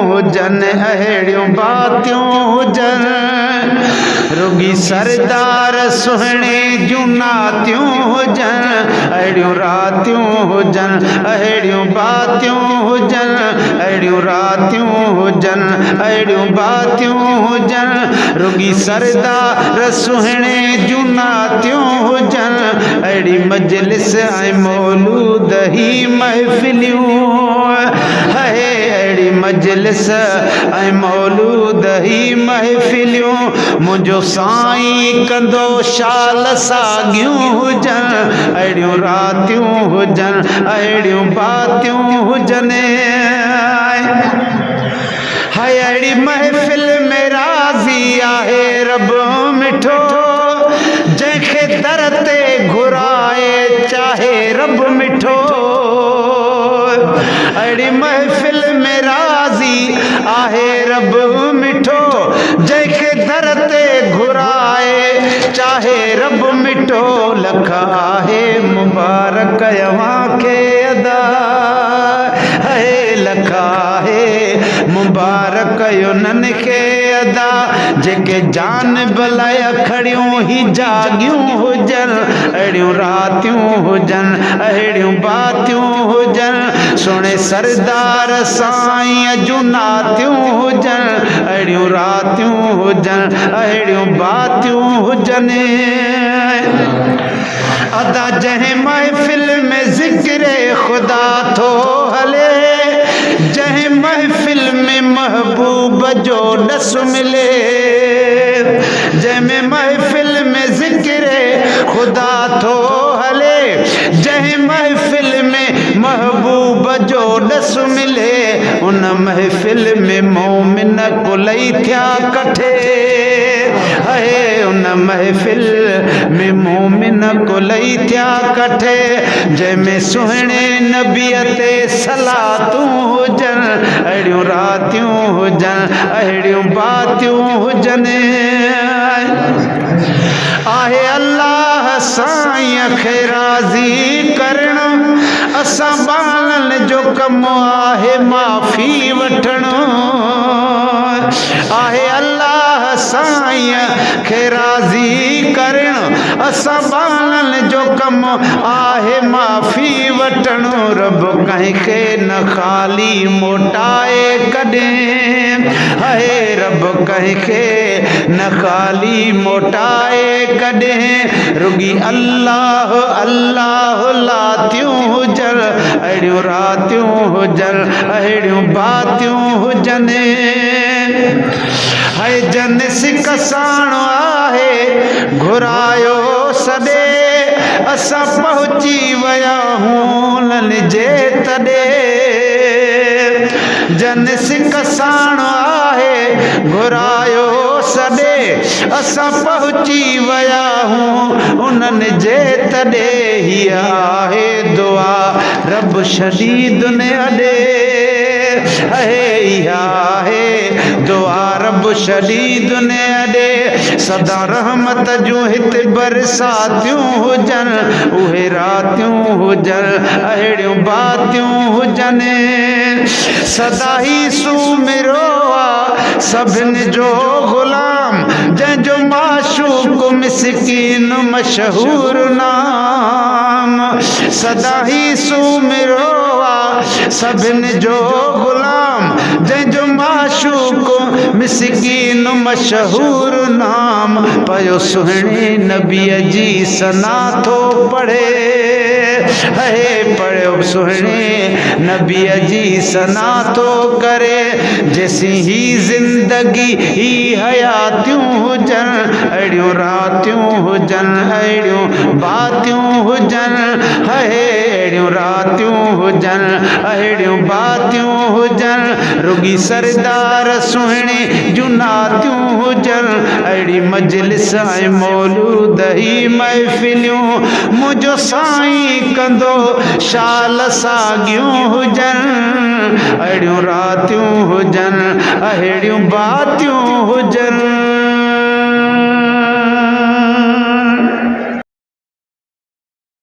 हुजन अहिड़ियूं बातियूं हुजन रुगी सरदार सुहिणे जूं नातियूं हुजन अहिड़ियूं रातियूं हुजन अहिड़ियूं बातियूं हुजन अहिड़ियूं रातियूं हुजन अहिड़ियूं बातियूं हुजन रुगी सरदार सुहिणे जूं नातियूं हुजन अहिड़ी मजलिस ऐं मौलूद ही महफ़िलियूं है अहिड़ी मजलिस ऐं मौलूद ही महफ़िलियूं मुंहिंजो साईं कंदो शाल साॻियूं हुजन अहिड़ियूं रातियूं हुजन अहिड़ियूं बातियूं हुजन हाय अहिड़ी महफ़िल में राज़ी आहे रब मिठो जंहिंखे दर ते घुराए चाहे रब मिठो अहिड़ी महफ़िल में राज़ी आहे रब मिठो जंहिंखे दर ते घुराए चाहे रब मिठो लख आहे मुबारक अव्हांखे अदा है लख आहे मुबारक उन्हनि खे अदा जेके जान बलाए खड़ियूं ही जागियूं हुजन अहिड़ियूं रातियूं हुजन अहिड़ियूं बातियूं हुजन सुहिणे सरदार साईं जूं नातियूं हुजन अहिड़ियूं रातियूं हुजन अहिड़ियूं बातियूं हुजन अदा जंहिं महफ़िल में ज़िक्र ख़ुदा थो हले जंहिं महफ़िल में महबूब जो ॾस मिले जंहिं महफ़िल में ज़िक्र ख़ुदा थो हले जंहिं महफ़िल में महबूब जो ॾस मिले उन महफ़िल में मोमिन कुलई थिया कठे है उन महफ़िल में मोमिन कुलई थिया कठे जंहिंमें सुहिणे नबीअ ते सलातूं हुजन अहिड़ियूं रातियूं हुजन अहिड़ियूं बातियूं हुजन आहे अल्लाह साईं खे राज़ी करण असां बालनि जो कमु आहे माफ़ी वठण आहे अल्लाह साईं खे राज़ी करण असां बालनि जो कमु आहे माफ़ी वठण रब कंहिंखे न ख़ाली मोटाए कॾहिं है रब कंहिंखे न ख़ाली मोटाए कॾहिं रुगी अल्लाह अल्लाह लातियूं हुजन अहिड़ियूं रातियूं हुजन अहिड़ियूं बातियूं हुजन है जन सिकसाणो आहे घुरायो सॾे असां पहुची विया हुननि जे तॾे जन सिकसाणो आहे घुरायो सॾे असां पहुची विया हूं उन्हनि जे तॾे हीअ आहे दुआ रब शदीद ने अॾे है इहा आहे दुआ रब शदीद ने अॾे सदा रहमत जूं हिते बरसातियूं हुजन उहे रातियूं हुजन अहिड़ियूं बातियूं हुजन सदा ही सुमिरो आहे सभिनि जो ग़ुलाम जंहिंजो माशूक मिस्कीन मशहूर नाम सदा ही सुमिरो आहे सभिनि जो ग़ुलाम जंहिंजो माशूक मिस्कीन मशहूर नाम पयो सुहिणे नबीअ जी सना थो पढ़े है पढ़ियो सुहिणे नबीअ जी सना थो करे जेसी ही ज़िंदगी ही हयातियूं हुजन अहिड़ियूं रातियूं हुजन अहिड़ियूं बातियूं हुजन है अहिड़ियूं रातियूं हुजन अहिड़ियूं बातियूं हुजन रुगी सरदार सुहिणे जूं नातियूं हुजन अहिड़ी मजलिस ऐं मौलूद ही महफ़िलियूं मुंहिंजो साईं कंदो शाल साॻियूं हुजन अहिड़ियूं रातियूं हुजन अहिड़ियूं बातियूं हुजन